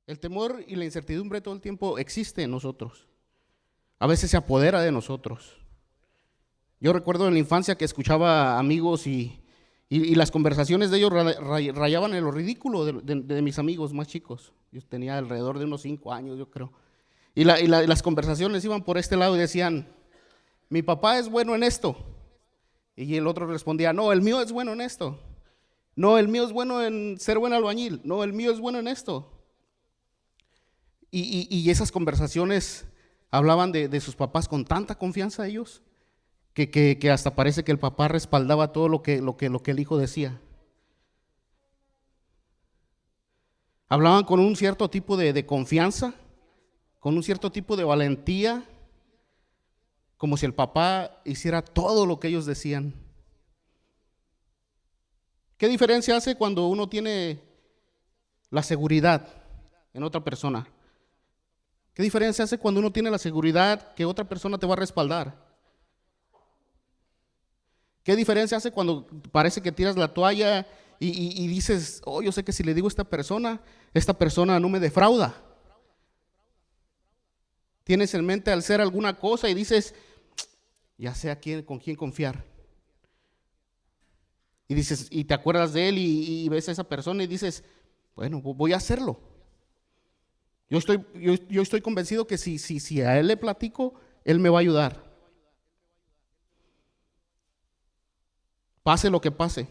El temor y la incertidumbre todo el tiempo existe en nosotros. A veces se apodera de nosotros. Yo recuerdo en la infancia que escuchaba amigos y las conversaciones de ellos rayaban en lo ridículo de mis amigos más chicos. Yo tenía alrededor de unos 5 años, yo creo. Y las conversaciones iban por este lado y decían, mi papá es bueno en esto. Y el otro respondía, no, el mío es bueno en esto. No, el mío es bueno en ser buen albañil. No, el mío es bueno en esto. Y esas conversaciones hablaban de sus papás con tanta confianza a ellos que hasta parece que el papá respaldaba todo lo que el hijo decía. Hablaban con un cierto tipo de confianza, con un cierto tipo de valentía, como si el papá hiciera todo lo que ellos decían. ¿Qué diferencia hace cuando uno tiene la seguridad en otra persona? ¿Qué diferencia hace cuando uno tiene la seguridad que otra persona te va a respaldar? ¿Qué diferencia hace cuando parece que tiras la toalla y dices, oh, yo sé que si le digo a esta persona no me defrauda? Tienes en mente al ser alguna cosa y dices, ya sé con quién confiar. Y dices, y te acuerdas de él y ves a esa persona y dices, bueno, voy a hacerlo. Yo estoy convencido que si a él le platico, él me va a ayudar. Pase lo que pase.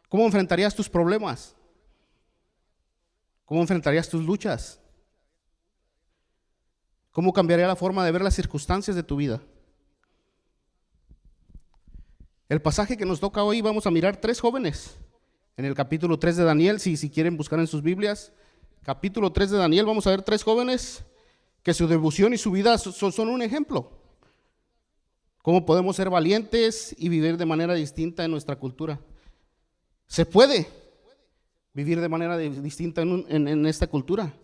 ¿Cómo enfrentarías tus problemas? ¿Cómo enfrentarías tus luchas? ¿Cómo cambiaría la forma de ver las circunstancias de tu vida? El pasaje que nos toca hoy, vamos a mirar 3 jóvenes en el capítulo 3 de Daniel, si quieren buscar en sus Biblias. Capítulo 3 de Daniel, vamos a ver 3 jóvenes que su devoción y su vida son un ejemplo. Cómo podemos ser valientes y vivir de manera distinta en nuestra cultura. Se puede vivir de manera distinta en esta cultura.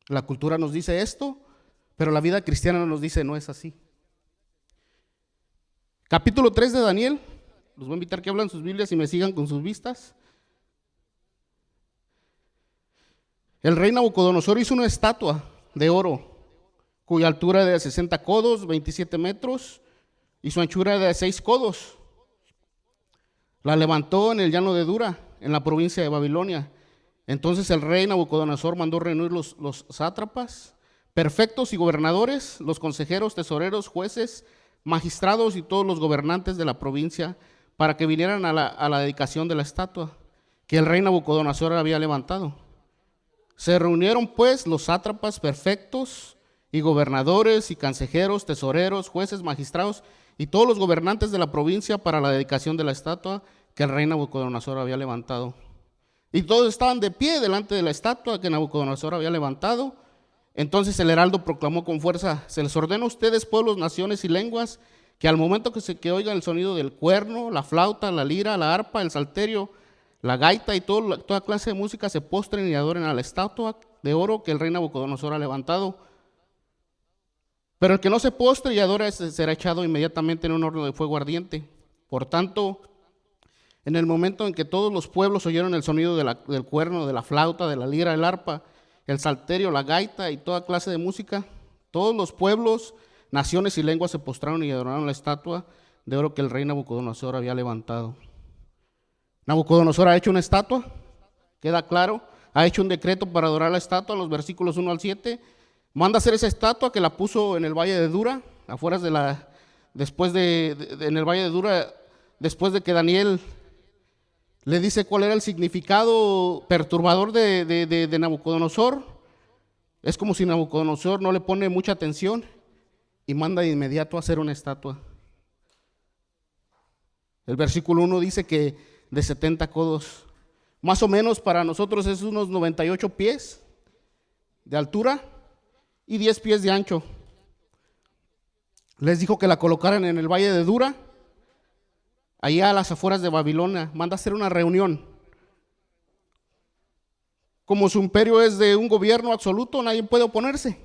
La cultura nos dice esto, pero la vida cristiana nos dice no es así. Capítulo 3 de Daniel, los voy a invitar que hablen sus Biblias y me sigan con sus vistas. El rey Nabucodonosor hizo una estatua de oro, cuya altura era de 60 codos, 27 metros, y su anchura era de 6 codos. La levantó en el llano de Dura, en la provincia de Babilonia. Entonces el rey Nabucodonosor mandó reunir los sátrapas, prefectos y gobernadores, los consejeros, tesoreros, jueces, magistrados y todos los gobernantes de la provincia para que vinieran a la dedicación de la estatua que el rey Nabucodonosor había levantado. Se reunieron pues los sátrapas, prefectos y gobernadores y consejeros, tesoreros, jueces, magistrados y todos los gobernantes de la provincia para la dedicación de la estatua que el rey Nabucodonosor había levantado. Y todos estaban de pie delante de la estatua que Nabucodonosor había levantado. Entonces el heraldo proclamó con fuerza: se les ordena a ustedes, pueblos, naciones y lenguas, que al momento que oigan el sonido del cuerno, la flauta, la lira, la arpa, el salterio, la gaita y toda clase de música, se postren y adoren a la estatua de oro que el rey Nabucodonosor ha levantado. Pero el que no se postre y adore será echado inmediatamente en un horno de fuego ardiente. Por tanto, en el momento en que todos los pueblos oyeron el sonido del cuerno, de la flauta, de la lira, el arpa, el salterio, la gaita y toda clase de música, todos los pueblos, naciones y lenguas se postraron y adoraron la estatua de oro que el rey Nabucodonosor había levantado. Nabucodonosor ha hecho una estatua, queda claro, ha hecho un decreto para adorar la estatua, en los versículos 1 al 7, manda hacer esa estatua que la puso en el valle de Dura, afuera en el valle de Dura, después de que Daniel le dice cuál era el significado perturbador de Nabucodonosor. Es como si Nabucodonosor no le pone mucha atención y manda de inmediato a hacer una estatua. El versículo 1 dice que de 70 codos, más o menos para nosotros es unos 98 pies de altura y 10 pies de ancho. Les dijo que la colocaran en el valle de Dura, allá a las afueras de Babilonia. Manda a hacer una reunión. Como su imperio es de un gobierno absoluto, nadie puede oponerse.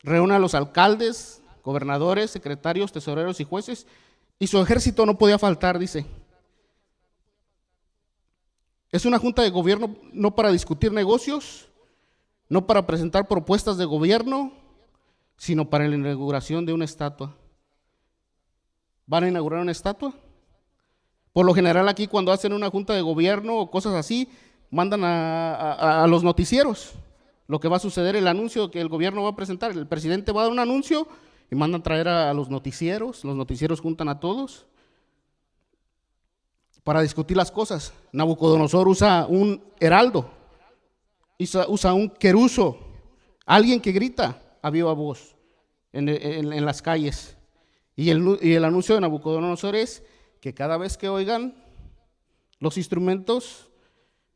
Reúne a los alcaldes, gobernadores, secretarios, tesoreros y jueces, y su ejército no podía faltar, dice. Es una junta de gobierno no para discutir negocios, no para presentar propuestas de gobierno, sino para la inauguración de una estatua. ¿Van a inaugurar una estatua? Por lo general aquí cuando hacen una junta de gobierno o cosas así, mandan a los noticieros lo que va a suceder, el anuncio que el gobierno va a presentar. El presidente va a dar un anuncio y mandan traer a los noticieros juntan a todos para discutir las cosas. Nabucodonosor usa un heraldo, usa un queruso, alguien que grita a viva voz en las calles. Y el anuncio de Nabucodonosor es que cada vez que oigan los instrumentos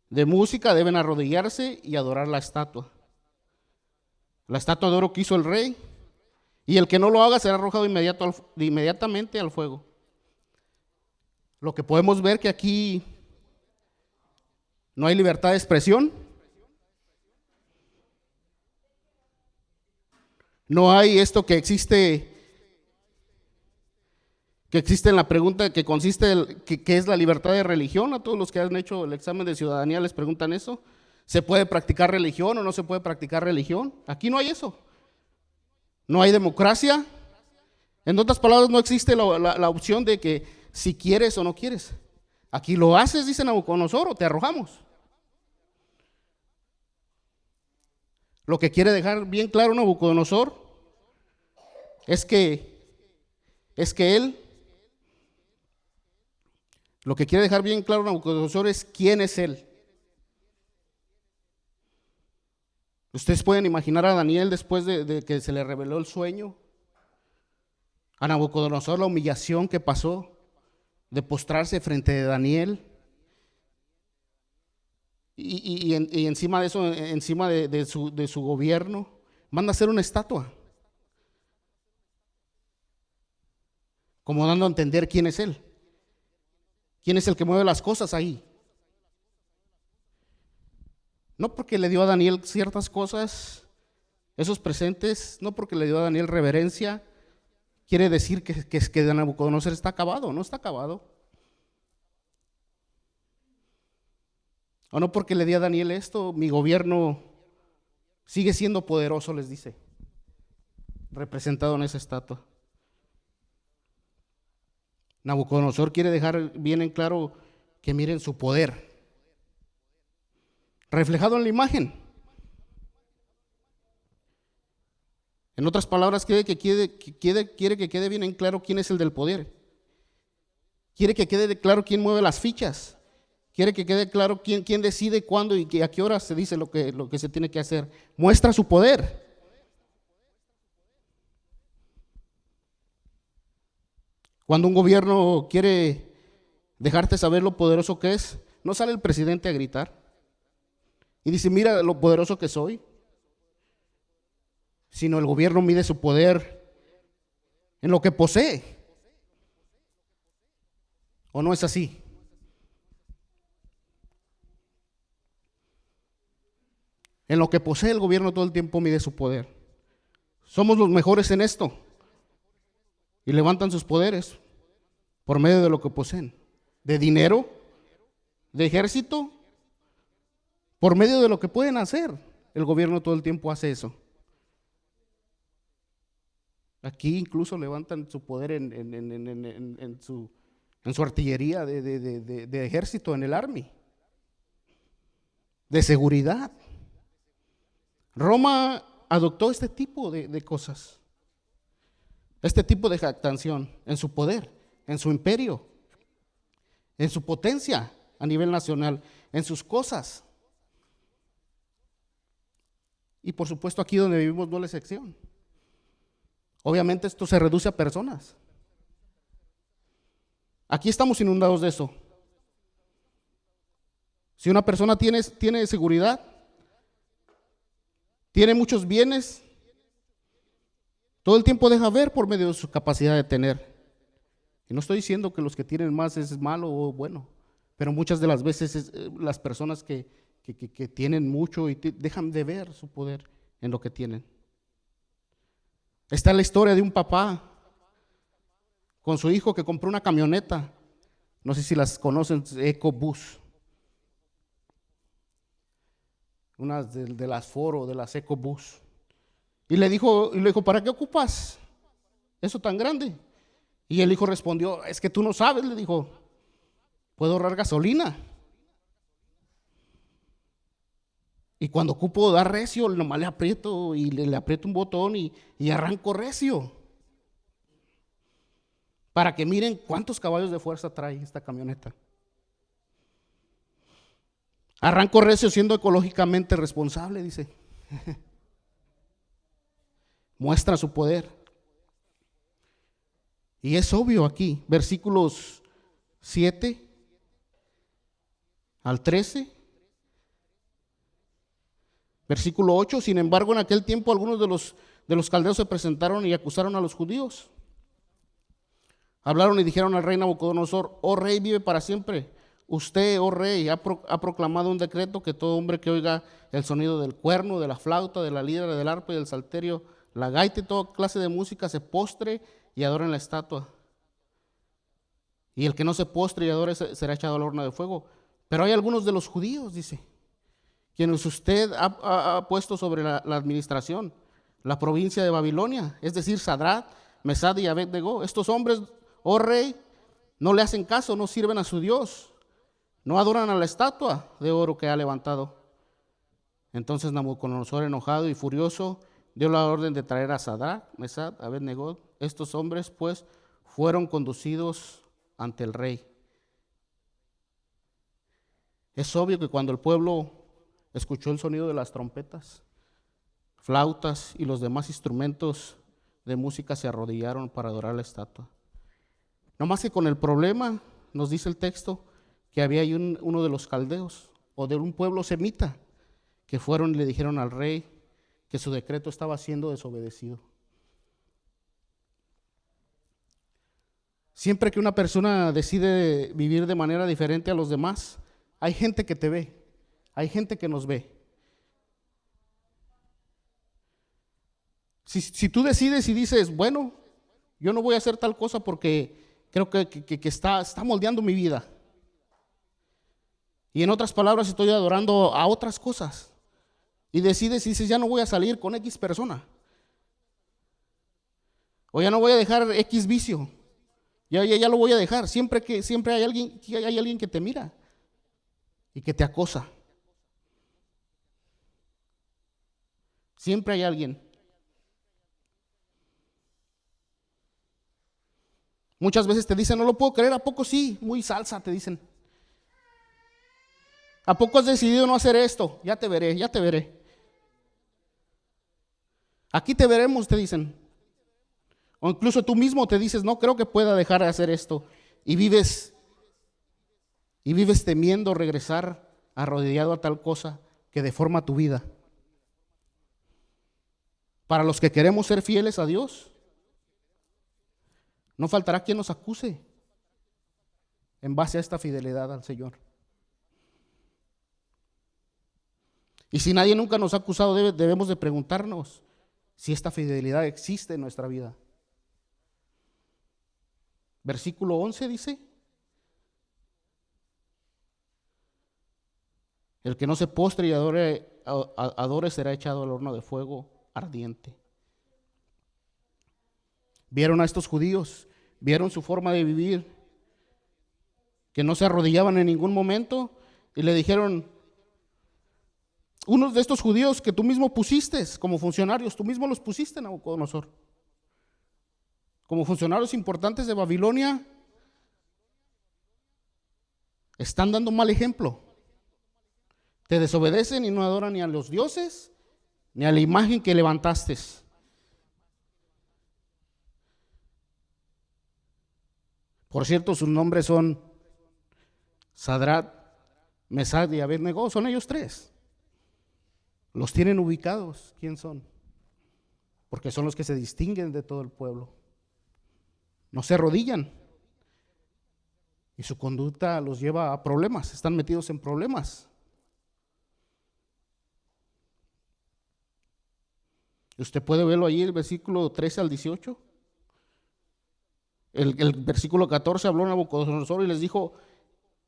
de música deben arrodillarse y adorar la estatua de oro que hizo el rey, y el que no lo haga será arrojado inmediatamente al fuego. Lo que podemos ver que aquí no hay libertad de expresión, no hay esto que existe en la pregunta que consiste ¿qué es la libertad de religión? A todos los que han hecho el examen de ciudadanía les preguntan eso. ¿Se puede practicar religión o no se puede practicar religión? Aquí no hay eso. No hay democracia. En otras palabras, no existe la opción de que si quieres o no quieres. Aquí lo haces, dice Nabucodonosor, o te arrojamos. Lo que quiere dejar bien claro Nabucodonosor es que él, lo que quiere dejar bien claro Nabucodonosor es quién es él. Ustedes pueden imaginar a Daniel después de que se le reveló el sueño, a Nabucodonosor la humillación que pasó de postrarse frente de Daniel, y encima de eso, encima de su gobierno, manda a hacer una estatua, como dando a entender quién es él, quién es el que mueve las cosas ahí. No porque le dio a Daniel ciertas cosas, esos presentes, no porque le dio a Daniel reverencia, quiere decir que Nabucodonosor está acabado. No está acabado. O no porque le di a Daniel esto, mi gobierno sigue siendo poderoso, les dice, representado en esa estatua. Nabucodonosor quiere dejar bien en claro que miren su poder, reflejado en la imagen. En otras palabras, quiere que quede bien en claro quién es el del poder. Quiere que quede claro quién mueve las fichas. Quiere que quede claro quién decide cuándo y a qué hora se dice lo que se tiene que hacer. Muestra su poder. Cuando un gobierno quiere dejarte saber lo poderoso que es, no sale el presidente a gritar y dice, mira lo poderoso que soy, sino el gobierno mide su poder en lo que posee. ¿O no es así? En lo que posee el gobierno todo el tiempo mide su poder. Somos los mejores en esto y levantan sus poderes por medio de lo que poseen, de dinero, de ejército, por medio de lo que pueden hacer. El gobierno todo el tiempo hace eso. Aquí incluso levantan su poder en su artillería de ejército, en el army, de seguridad. Roma adoptó este tipo de cosas, este tipo de jactancia en su poder, en su imperio, en su potencia a nivel nacional, en sus cosas. Y por supuesto aquí donde vivimos no es la excepción. Obviamente esto se reduce a personas. Aquí estamos inundados de eso. Si una persona tiene seguridad, tiene muchos bienes, todo el tiempo deja ver por medio de su capacidad de tener. Y no estoy diciendo que los que tienen más es malo o bueno, pero muchas de las veces las personas que tienen mucho y dejan de ver su poder en lo que tienen. Está la historia de un papá con su hijo que compró una camioneta, no sé si las conocen, EcoBus. unas de las Foro, de las EcoBus. Y le dijo, ¿para qué ocupas eso tan grande? Y el hijo respondió, es que tú no sabes, le dijo, puedo ahorrar gasolina. Y cuando ocupo dar recio, nomás le aprieto y le aprieto un botón y arranco recio. Para que miren cuántos caballos de fuerza trae esta camioneta. Arranco recio siendo ecológicamente responsable, dice. Muestra su poder. Y es obvio aquí, versículos 7 al 13. Versículo 8, sin embargo, en aquel tiempo algunos de los caldeos se presentaron y acusaron a los judíos. Hablaron y dijeron al rey Nabucodonosor, oh rey, vive para siempre. Usted, oh rey, ha proclamado un decreto que todo hombre que oiga el sonido del cuerno, de la flauta, de la lira, del arpa y del salterio, la gaita y toda clase de música se postre y adore en la estatua. Y el que no se postre y adore será echado al horno de fuego. Pero hay algunos de los judíos, dice, quienes usted ha puesto sobre la administración, la provincia de Babilonia, es decir, Sadrach, Mesad y Abed-nego. Estos hombres, oh rey, no le hacen caso, no sirven a su Dios, no adoran a la estatua de oro que ha levantado. Entonces Nabucodonosor, enojado y furioso, dio la orden de traer a Sadrach, Mesad, Abed-nego. Estos hombres, pues, fueron conducidos ante el rey. Es obvio que cuando el pueblo escuchó el sonido de las trompetas, flautas y los demás instrumentos de música, se arrodillaron para adorar la estatua. No más que con el problema, nos dice el texto, que había ahí uno de los caldeos o de un pueblo semita que fueron y le dijeron al rey que su decreto estaba siendo desobedecido. Siempre que una persona decide vivir de manera diferente a los demás, hay gente que te ve. Hay gente que nos ve. Si tú decides y dices, bueno, yo no voy a hacer tal cosa porque creo que está moldeando mi vida. Y en otras palabras, estoy adorando a otras cosas. Y decides y dices, ya no voy a salir con X persona. O ya no voy a dejar X vicio. Ya lo voy a dejar. Siempre hay alguien que te mira y que te acosa. Siempre hay alguien. Muchas veces te dicen, no lo puedo creer, ¿a poco sí? Muy salsa, te dicen. ¿A poco has decidido no hacer esto? Ya te veré, ya te veré. Aquí te veremos, te dicen. O incluso tú mismo te dices, no creo que pueda dejar de hacer esto. Y vives temiendo regresar arrodillado a tal cosa que deforma tu vida. Para los que queremos ser fieles a Dios, no faltará quien nos acuse en base a esta fidelidad al Señor. Y si nadie nunca nos ha acusado, debemos de preguntarnos si esta fidelidad existe en nuestra vida. Versículo 11 dice, el que no se postre y adore será echado al horno de fuego ardiente. Vieron a estos judíos, vieron su forma de vivir, que no se arrodillaban en ningún momento, y le dijeron, unos de estos judíos que tú mismo pusiste como funcionarios, tú mismo los pusiste, Nabucodonosor, como funcionarios importantes de Babilonia, están dando un mal ejemplo. Te desobedecen y no adoran ni a los dioses, ni a la imagen que levantaste. Por cierto, sus nombres son Sadrach, Mesad y Abed-nego, son ellos tres. Los tienen ubicados. ¿Quién son? Porque son los que se distinguen de todo el pueblo. No se arrodillan. Y su conducta los lleva a problemas, están metidos en problemas. Usted puede verlo ahí, el versículo 13 al 18. El versículo 14 habló Nabucodonosor y les dijo,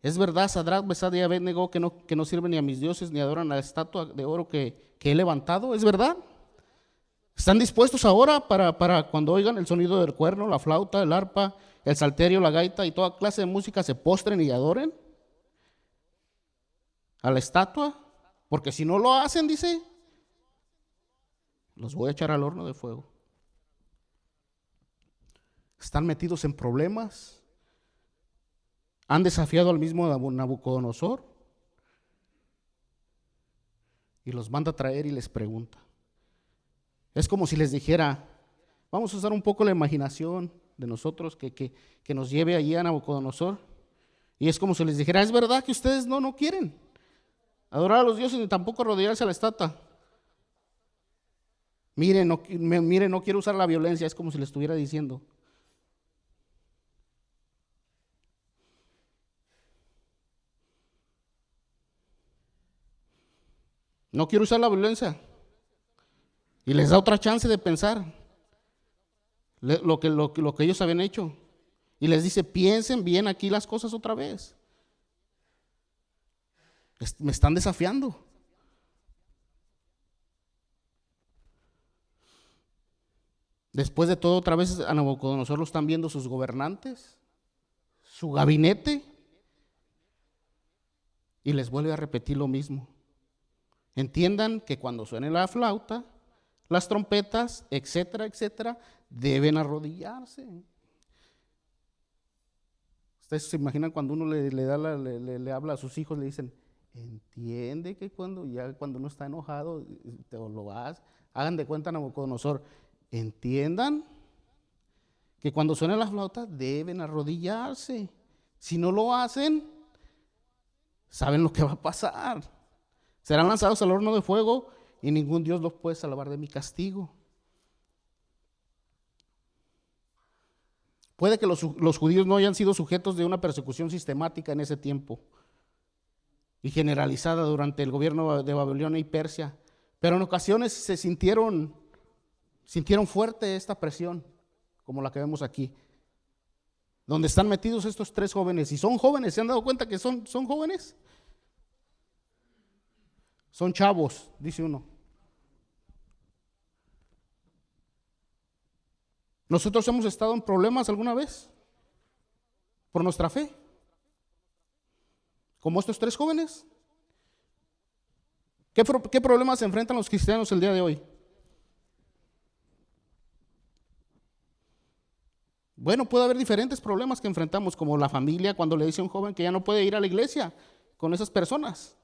Es verdad, Sadrach, Mesach y Abednego, que no sirven ni a mis dioses ni adoran a la estatua de oro que he levantado. ¿Es verdad? ¿Están dispuestos ahora para cuando oigan el sonido del cuerno, la flauta, el arpa, el salterio, la gaita y toda clase de música se postren y adoren a la estatua? Porque si no lo hacen, dice, los voy a echar al horno de fuego. Están metidos en problemas. Han desafiado al mismo Nabucodonosor y los manda a traer y les pregunta. Es como si les dijera, vamos a usar un poco la imaginación de nosotros que nos lleve allí a Nabucodonosor. Y es como si les dijera, es verdad que ustedes no quieren adorar a los dioses ni tampoco arrodillarse a la estatua. Miren, no quiero usar la violencia, es como si le estuviera diciendo. No quiero usar la violencia. Y les da otra chance de pensar lo que ellos habían hecho. Y les dice, piensen bien aquí las cosas otra vez. Me están desafiando. Después de todo, otra vez a Nabucodonosor lo están viendo sus gobernantes, su gabinete, y les vuelve a repetir lo mismo. Entiendan que cuando suene la flauta, las trompetas, etcétera, etcétera, deben arrodillarse. Ustedes se imaginan cuando uno le habla a sus hijos, le dicen, entiende que cuando no está enojado, te lo hagan de cuenta Nabucodonosor, entiendan que cuando suene la flauta deben arrodillarse. Si no lo hacen, saben lo que va a pasar. Serán lanzados al horno de fuego y ningún Dios los puede salvar de mi castigo. Puede que los judíos no hayan sido sujetos de una persecución sistemática en ese tiempo y generalizada durante el gobierno de Babilonia y Persia, pero en ocasiones se sintieron fuerte esta presión, como la que vemos aquí, donde están metidos estos tres jóvenes. Y son jóvenes, ¿se han dado cuenta que son jóvenes? Son chavos, dice uno. ¿Nosotros hemos estado en problemas alguna vez por nuestra fe? Como estos tres jóvenes. ¿Qué problemas se enfrentan los cristianos el día de hoy? Bueno, puede haber diferentes problemas que enfrentamos, como la familia cuando le dice a un joven que ya no puede ir a la iglesia con esas personas.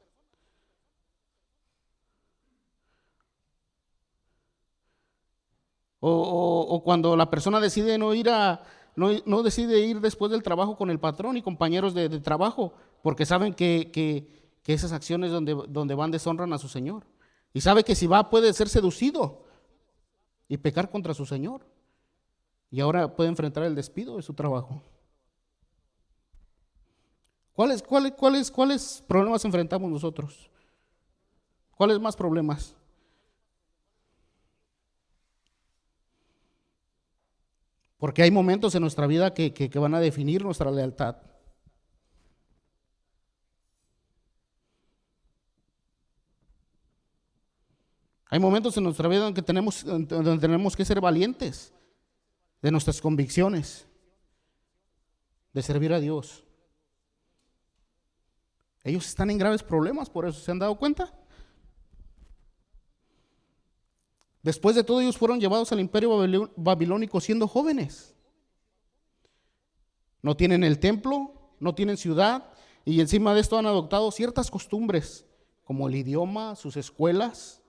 O cuando la persona decide no decide ir después del trabajo con el patrón y compañeros de trabajo, porque saben que esas acciones donde van deshonran a su Señor. Y sabe que si va puede ser seducido y pecar contra su Señor. Y ahora puede enfrentar el despido de su trabajo. ¿Cuáles problemas enfrentamos nosotros? ¿Cuáles más problemas? Porque hay momentos en nuestra vida que van a definir nuestra lealtad. Hay momentos en nuestra vida donde tenemos que ser valientes de nuestras convicciones, de servir a Dios. Ellos están en graves problemas por eso, ¿se han dado cuenta? Después de todo, ellos fueron llevados al imperio babilónico siendo jóvenes. No tienen el templo, no tienen ciudad, y encima de esto han adoptado ciertas costumbres, como el idioma, sus escuelas,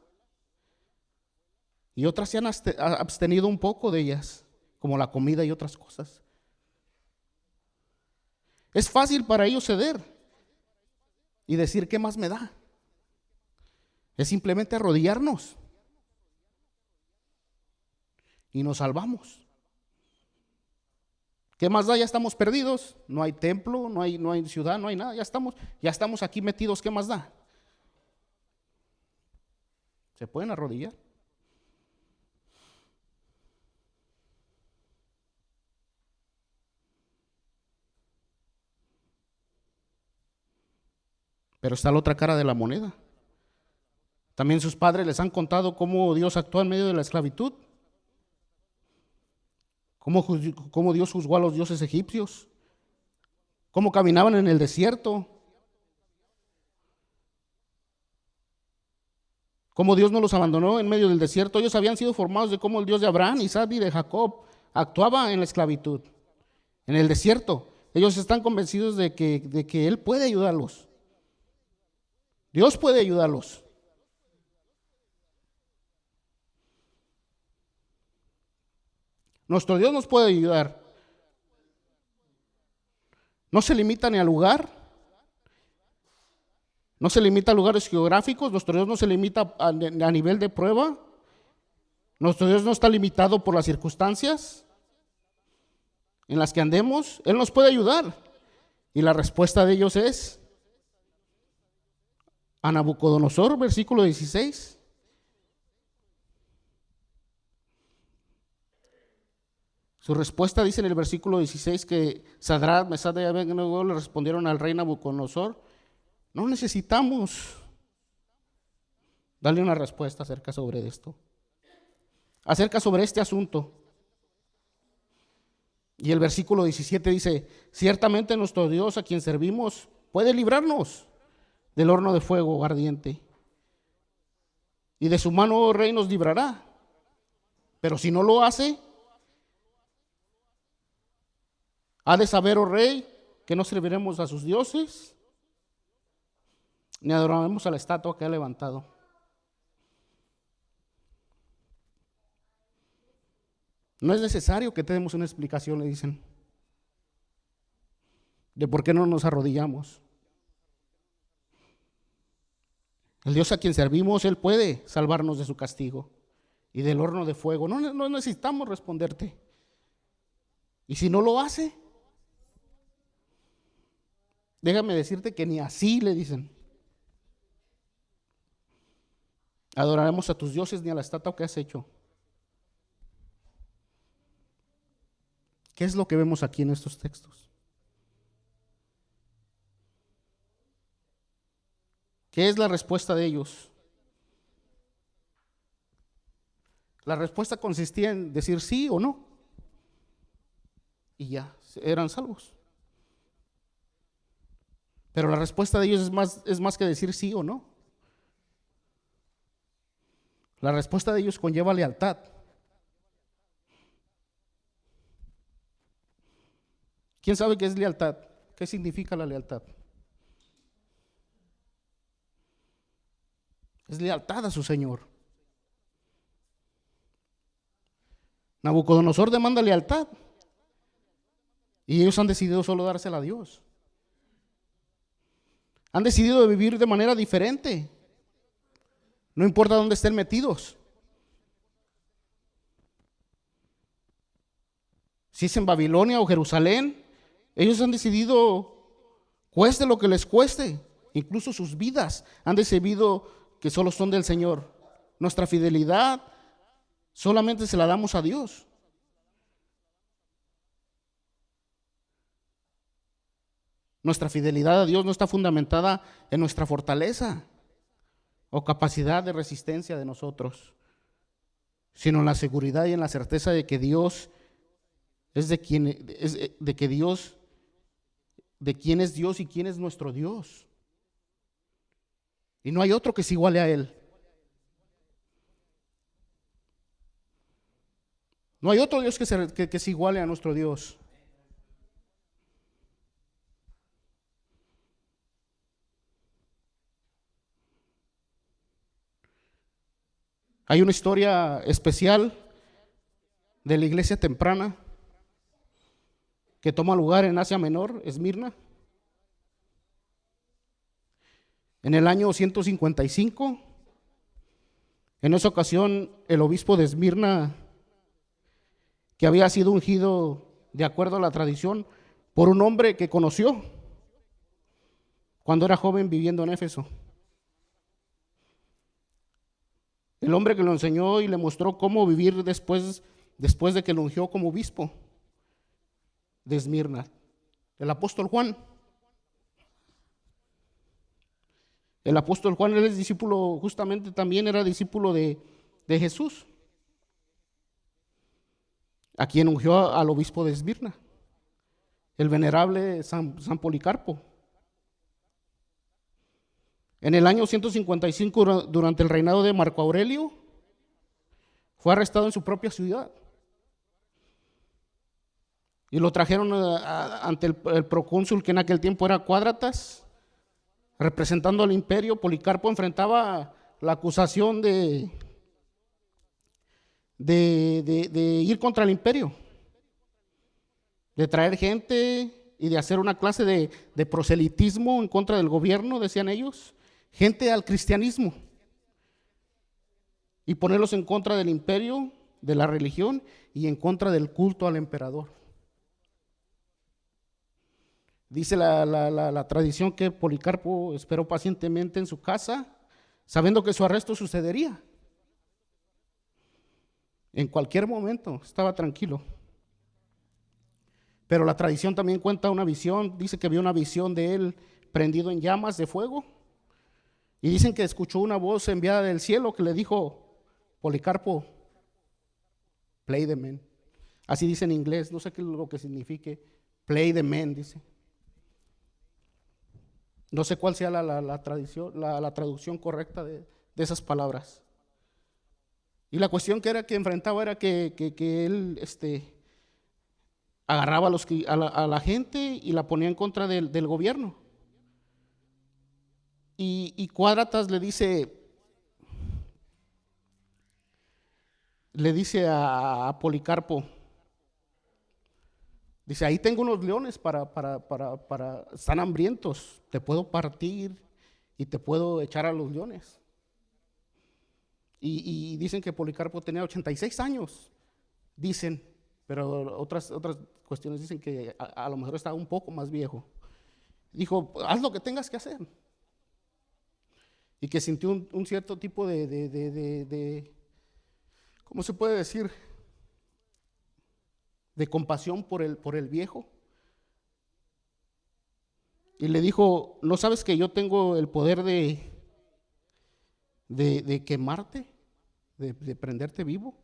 y otras se han abstenido un poco de ellas, como la comida y otras cosas. Es fácil para ellos ceder y decir, ¿qué más me da? Es simplemente arrodillarnos y nos salvamos. ¿Qué más da? Ya estamos perdidos, no hay templo, no hay ciudad, no hay nada, ya estamos aquí metidos, ¿qué más da? ¿Se pueden arrodillar? Pero está la otra cara de la moneda. También sus padres les han contado cómo Dios actuó en medio de la esclavitud, cómo Dios juzgó a los dioses egipcios, cómo caminaban en el desierto, cómo Dios no los abandonó en medio del desierto. Ellos habían sido formados de cómo el Dios de Abraham, Isaac y de Jacob actuaba en la esclavitud, en el desierto. Ellos están convencidos de que Él puede ayudarlos. Dios puede ayudarlos. Nuestro Dios nos puede ayudar. No se limita ni al lugar, no se limita a lugares geográficos. Nuestro Dios no se limita a nivel de prueba. Nuestro Dios no está limitado por las circunstancias en las que andemos. Él nos puede ayudar. Y la respuesta de ellos es a Nabucodonosor, versículo 16. Su respuesta dice en el versículo 16 que Sadrach, Mesach y Abednego le respondieron al rey Nabucodonosor: no necesitamos darle una respuesta acerca sobre esto, acerca sobre este asunto. Y el versículo 17 dice: ciertamente nuestro Dios, a quien servimos, puede librarnos del horno de fuego ardiente, y de su mano, oh rey, nos librará. Pero si no lo hace, ha de saber, oh rey, que no serviremos a sus dioses, ni adoraremos a la estatua que ha levantado. No es necesario que te demos una explicación, le dicen, de por qué no nos arrodillamos. El Dios a quien servimos, Él puede salvarnos de su castigo y del horno de fuego. No necesitamos responderte. Y si no lo hace, déjame decirte que ni así, le dicen, adoraremos a tus dioses ni a la estatua que has hecho. ¿Qué es lo que vemos aquí en estos textos? ¿Qué es la respuesta de ellos? La respuesta consistía en decir sí o no, y ya, eran salvos. Pero la respuesta de ellos es más que decir sí o no. La respuesta de ellos conlleva lealtad. ¿Quién sabe qué es lealtad? ¿Qué significa la lealtad? Es lealtad a su Señor. Nabucodonosor demanda lealtad y ellos han decidido solo dársela a Dios. Han decidido vivir de manera diferente. No importa dónde estén metidos. Si es en Babilonia o Jerusalén, ellos han decidido, cueste lo que les cueste, incluso sus vidas, han decidido que solo son del Señor. Nuestra fidelidad solamente se la damos a Dios. Nuestra fidelidad a Dios no está fundamentada en nuestra fortaleza o capacidad de resistencia de nosotros, sino en la seguridad y en la certeza de que Dios es de quién es Dios y quién es nuestro Dios. Y no hay otro que se iguale a Él. No hay otro Dios que se iguale a nuestro Dios. Hay una historia especial de la iglesia temprana que toma lugar en Asia Menor, Esmirna. En el año 155, en esa ocasión, el obispo de Esmirna, que había sido ungido de acuerdo a la tradición por un hombre que conoció cuando era joven viviendo en Éfeso. El hombre que lo enseñó y le mostró cómo vivir después de que lo ungió como obispo de Esmirna, el apóstol Juan. El apóstol Juan, él es discípulo, justamente también era discípulo de Jesús, a quien ungió al obispo de Esmirna, el venerable San Policarpo. En el año 155, durante el reinado de Marco Aurelio, fue arrestado en su propia ciudad. Y lo trajeron ante el procónsul, que en aquel tiempo era Cuádratas, representando al imperio. Policarpo enfrentaba la acusación de ir contra el imperio, de traer gente y de hacer una clase de proselitismo en contra del gobierno, decían ellos, gente al cristianismo, y ponerlos en contra del imperio, de la religión y en contra del culto al emperador. Dice la tradición que Policarpo esperó pacientemente en su casa, sabiendo que su arresto sucedería. En cualquier momento, estaba tranquilo. Pero la tradición también cuenta una visión, dice que vio una visión de él prendido en llamas de fuego. Y dicen que escuchó una voz enviada del cielo que le dijo: Policarpo, play the man. Así dice en inglés, no sé qué es lo que signifique, play the man, dice. No sé cuál sea la traducción correcta de esas palabras. Y la cuestión que enfrentaba era que él agarraba a la gente y la ponía en contra del gobierno. Y Cuádratas le dice a Policarpo, dice: ahí tengo unos leones están hambrientos, te puedo partir y te puedo echar a los leones. Y dicen que Policarpo tenía 86 años, dicen, pero otras cuestiones dicen que a lo mejor estaba un poco más viejo. Dijo: haz lo que tengas que hacer. Y que sintió un cierto tipo de ¿cómo se puede decir?, de compasión por el viejo. Y le dijo: ¿no sabes que yo tengo el poder de quemarte, de prenderte vivo?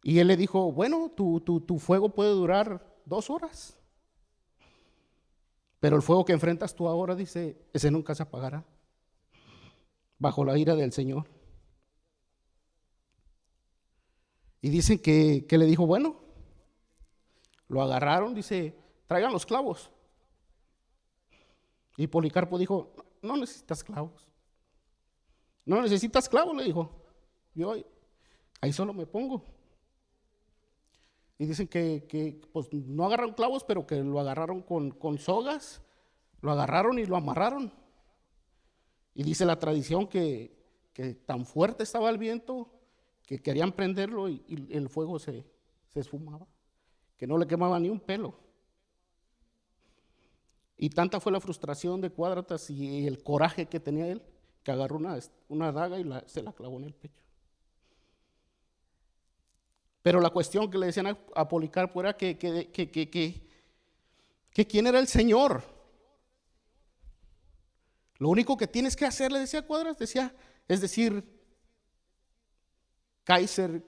Y él le dijo: bueno, tu fuego puede durar 2 horas, pero el fuego que enfrentas tú ahora, dice, ese nunca se apagará, bajo la ira del Señor. Y dicen que le dijo: bueno, lo agarraron, dice, traigan los clavos. Y Policarpo dijo: no necesitas clavos. No necesitas clavos, le dijo. Yo ahí solo me pongo. Y dicen que pues no agarraron clavos, pero que lo agarraron con sogas, lo agarraron y lo amarraron. Y dice la tradición que tan fuerte estaba el viento que querían prenderlo y el fuego se esfumaba, que no le quemaba ni un pelo. Y tanta fue la frustración de Cuádratas y el coraje que tenía él, que agarró una daga y se la clavó en el pecho. Pero la cuestión que le decían a Policarpo era que quién era el Señor. Lo único que tienes que hacer, le decía Cuadras, es decir, Kaiser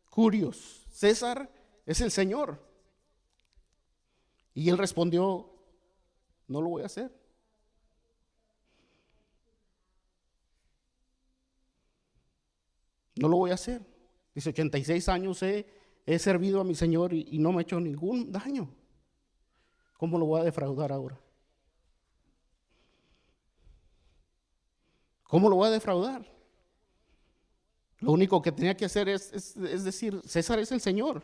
Curios, César es el Señor. Y él respondió: no lo voy a hacer. No lo voy a hacer. Dice: 86 años he servido a mi Señor y no me ha hecho ningún daño. ¿Cómo lo voy a defraudar ahora? ¿Cómo lo voy a defraudar? Lo único que tenía que hacer es decir: César es el Señor.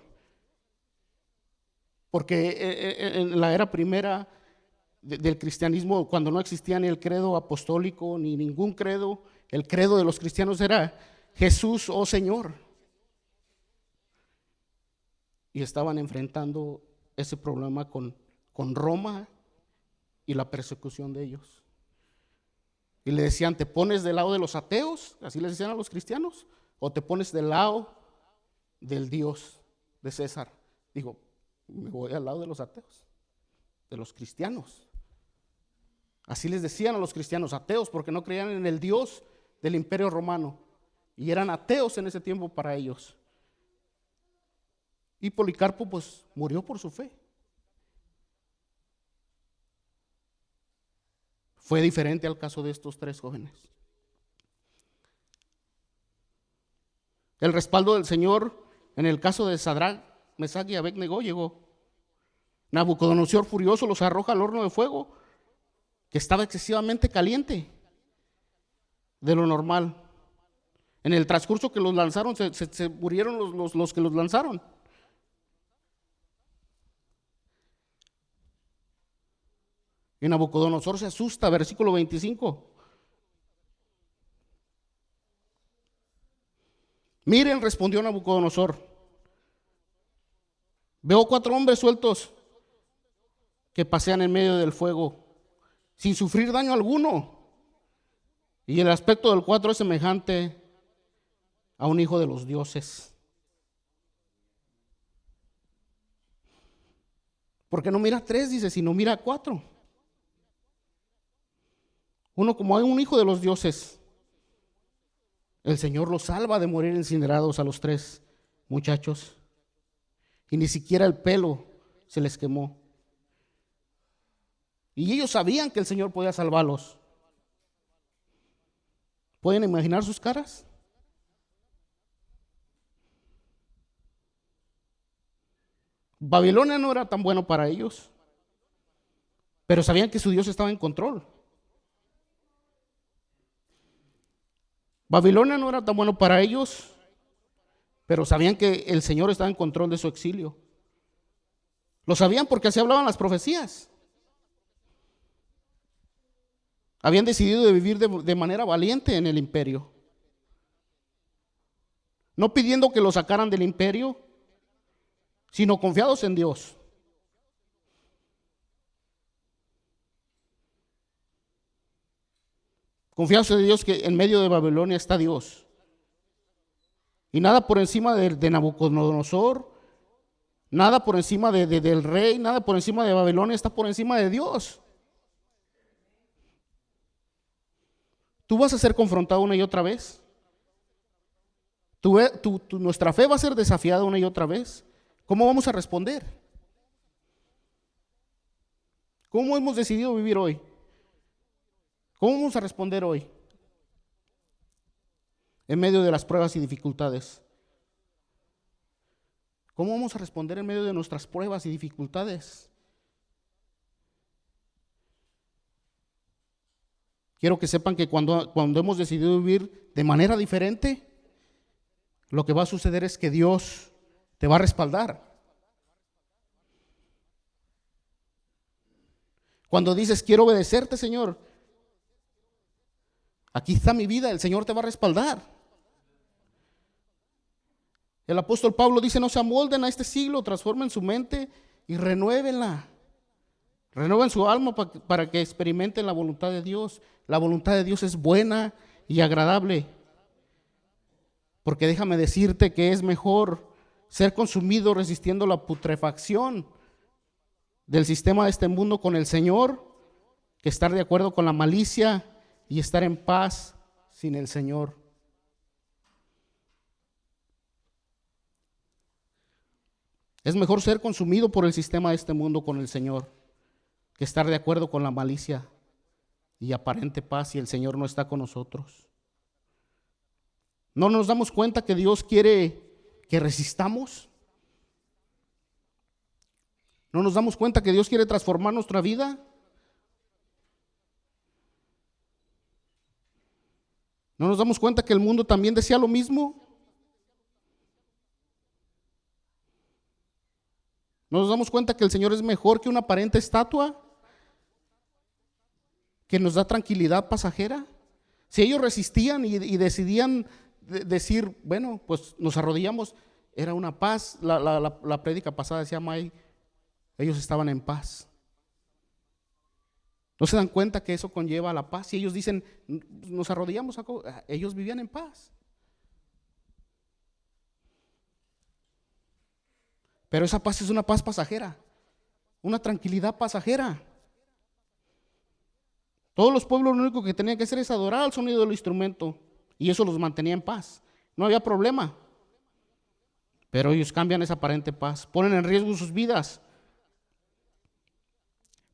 Porque en la era primera del cristianismo, cuando no existía ni el credo apostólico ni ningún credo, el credo de los cristianos era Jesús, oh Señor. Y estaban enfrentando ese problema con Roma y la persecución de ellos. Y le decían: ¿te pones del lado de los ateos? Así les decían a los cristianos. ¿O te pones del lado del Dios de César? Digo, me voy al lado de los ateos, de los cristianos. Así les decían a los cristianos, ateos, porque no creían en el Dios del Imperio Romano. Y eran ateos en ese tiempo para ellos. Y Policarpo pues murió por su fe. Fue diferente al caso de estos 3 jóvenes. El respaldo del Señor en el caso de Sadrach, Mesach y Abed-Nego llegó. Nabucodonosor furioso los arroja al horno de fuego, que estaba excesivamente caliente de lo normal. En el transcurso que los lanzaron, se murieron los que los lanzaron. Y Nabucodonosor se asusta, versículo 25. Miren, respondió Nabucodonosor, veo 4 hombres sueltos que pasean en medio del fuego sin sufrir daño alguno. Y el aspecto del 4 es semejante a un hijo de los dioses. Porque no mira 3, dice, sino mira 4. Uno como hay un hijo de los dioses. El Señor los salva de morir incinerados a los 3 muchachos. Y ni siquiera el pelo se les quemó. Y ellos sabían que el Señor podía salvarlos. ¿Pueden imaginar sus caras? Babilonia no era tan bueno para ellos, pero sabían que su Dios estaba en control. Babilonia no era tan bueno para ellos, pero sabían que el Señor estaba en control de su exilio. Lo sabían porque así hablaban las profecías. Habían decidido de vivir de manera valiente en el imperio, no pidiendo que lo sacaran del imperio, sino confiados en Dios. Confiados en Dios, que en medio de Babilonia está Dios. Y nada por encima de Nabucodonosor, nada por encima del rey, nada por encima de Babilonia, está por encima de Dios. Tú vas a ser confrontado una y otra vez. Nuestra fe va a ser desafiada una y otra vez. ¿Cómo vamos a responder? ¿Cómo hemos decidido vivir hoy? ¿Cómo vamos a responder hoy? En medio de las pruebas y dificultades. ¿Cómo vamos a responder en medio de nuestras pruebas y dificultades? Quiero que sepan que cuando hemos decidido vivir de manera diferente, lo que va a suceder es que Dios te va a respaldar. Cuando dices, quiero obedecerte, Señor, aquí está mi vida, el Señor te va a respaldar. El apóstol Pablo dice, no se amolden a este siglo, transformen su mente y renuévenla. Renueven su alma para que experimenten la voluntad de Dios. La voluntad de Dios es buena y agradable. Porque déjame decirte que es mejor ser consumido resistiendo la putrefacción del sistema de este mundo con el Señor, que estar de acuerdo con la malicia y estar en paz sin el Señor. Es mejor ser consumido por el sistema de este mundo con el Señor, que estar de acuerdo con la malicia y aparente paz si el Señor no está con nosotros. ¿No nos damos cuenta que Dios quiere que resistamos? ¿No nos damos cuenta que Dios quiere transformar nuestra vida? ¿No nos damos cuenta que el mundo también desea lo mismo? ¿No nos damos cuenta que el Señor es mejor que una aparente estatua que nos da tranquilidad pasajera? Si ellos resistían y decidían decir, bueno, pues nos arrodillamos, era una paz. La prédica pasada decía May, ellos estaban en paz. ¿No se dan cuenta que eso conlleva la paz? Si ellos dicen, nos arrodillamos, ellos vivían en paz. Pero esa paz es una paz pasajera, una tranquilidad pasajera. Todos los pueblos lo único que tenían que hacer es adorar al sonido del instrumento y eso los mantenía en paz. No había problema. Pero ellos cambian esa aparente paz, ponen en riesgo sus vidas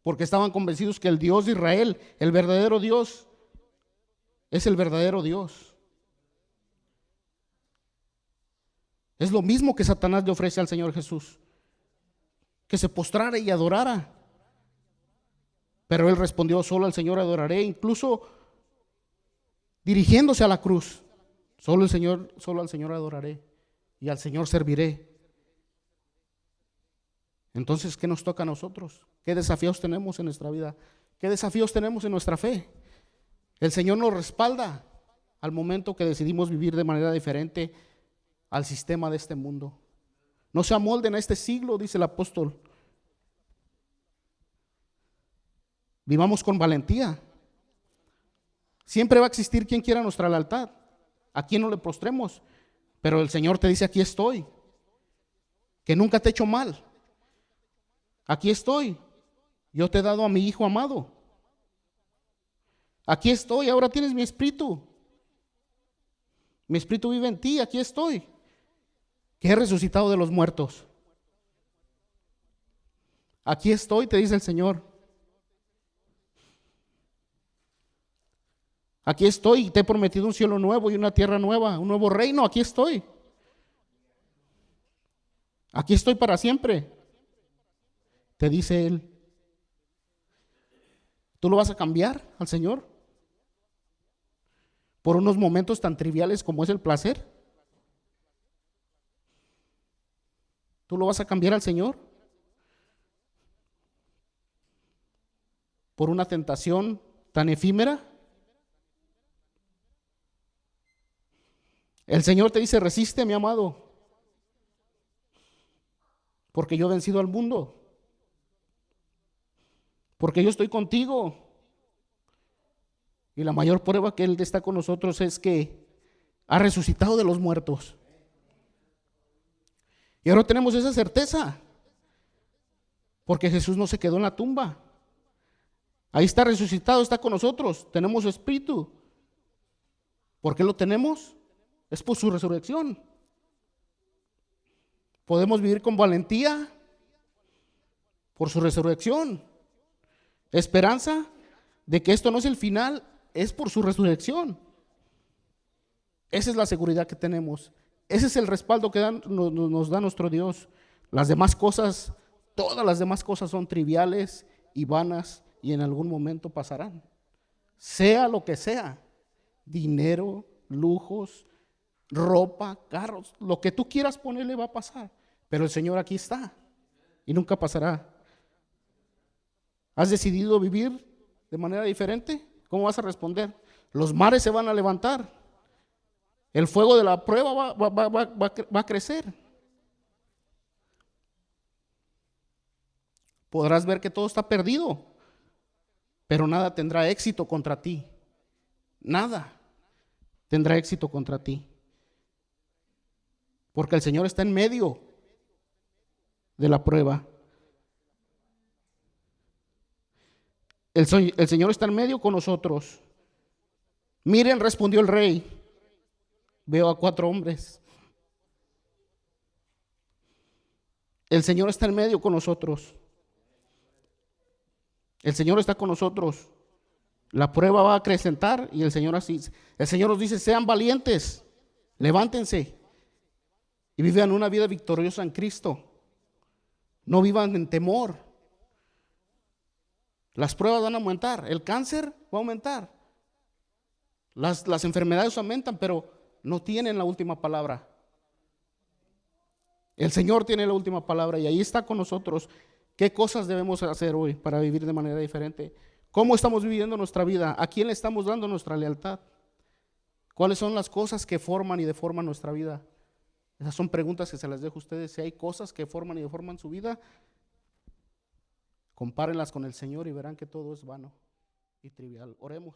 porque estaban convencidos que el Dios de Israel, el verdadero Dios, es el verdadero Dios. Es lo mismo que Satanás le ofrece al Señor Jesús, que se postrara y adorara. Pero él respondió: solo al Señor adoraré, incluso dirigiéndose a la cruz. Solo al Señor adoraré y al Señor serviré. Entonces, ¿qué nos toca a nosotros? ¿Qué desafíos tenemos en nuestra vida? ¿Qué desafíos tenemos en nuestra fe? El Señor nos respalda al momento que decidimos vivir de manera diferente al sistema de este mundo. No se amolden a este siglo, dice el apóstol. Vivamos con valentía. Siempre va a existir quien quiera nuestra lealtad, a quien no le postremos, pero el Señor te dice: aquí estoy, que nunca te he hecho mal. Aquí estoy, yo te he dado a mi Hijo amado. Aquí estoy, ahora tienes mi espíritu. Mi espíritu vive en ti, aquí estoy, que he resucitado de los muertos. Aquí estoy, te dice el Señor. Aquí estoy, te he prometido un cielo nuevo y una tierra nueva, un nuevo reino, aquí estoy. Aquí estoy para siempre, te dice Él. ¿Tú lo vas a cambiar al Señor por unos momentos tan triviales como es el placer? ¿Tú lo vas a cambiar al Señor por una tentación tan efímera? El Señor te dice: resiste, mi amado, porque yo he vencido al mundo, porque yo estoy contigo. Y la mayor prueba que Él está con nosotros es que ha resucitado de los muertos. Y ahora tenemos esa certeza, porque Jesús no se quedó en la tumba. Ahí está resucitado, está con nosotros, tenemos su espíritu. ¿Por qué lo tenemos? Es por su resurrección. Podemos vivir con valentía por su resurrección. Esperanza de que esto no es el final, es por su resurrección. Esa es la seguridad que tenemos. Ese es el respaldo que nos da nuestro Dios. Las demás cosas, todas las demás cosas son triviales y vanas y en algún momento pasarán. Sea lo que sea, dinero, lujos, ropa, carros, lo que tú quieras ponerle va a pasar, pero el Señor aquí está y nunca pasará. ¿Has decidido vivir de manera diferente? ¿Cómo vas a responder? Los mares se van a levantar, el fuego de la prueba va a crecer. Podrás ver que todo está perdido, pero nada tendrá éxito contra ti. Nada tendrá éxito contra ti. Porque el Señor está en medio de la prueba. El Señor está en medio con nosotros. Miren, respondió el rey: veo a 4 hombres. El Señor está en medio con nosotros. El Señor está con nosotros. La prueba va a acrecentar y el Señor nos dice: sean valientes, levántense y vivan una vida victoriosa en Cristo. No vivan en temor. Las pruebas van a aumentar, el cáncer va a aumentar, las enfermedades aumentan, pero no tienen la última palabra. El Señor tiene la última palabra y ahí está con nosotros. ¿Qué cosas debemos hacer hoy para vivir de manera diferente? ¿Cómo estamos viviendo nuestra vida? ¿A quién le estamos dando nuestra lealtad? ¿Cuáles son las cosas que forman y deforman nuestra vida? Esas son preguntas que se las dejo a ustedes. Si hay cosas que forman y deforman su vida, compárenlas con el Señor y verán que todo es vano y trivial. Oremos.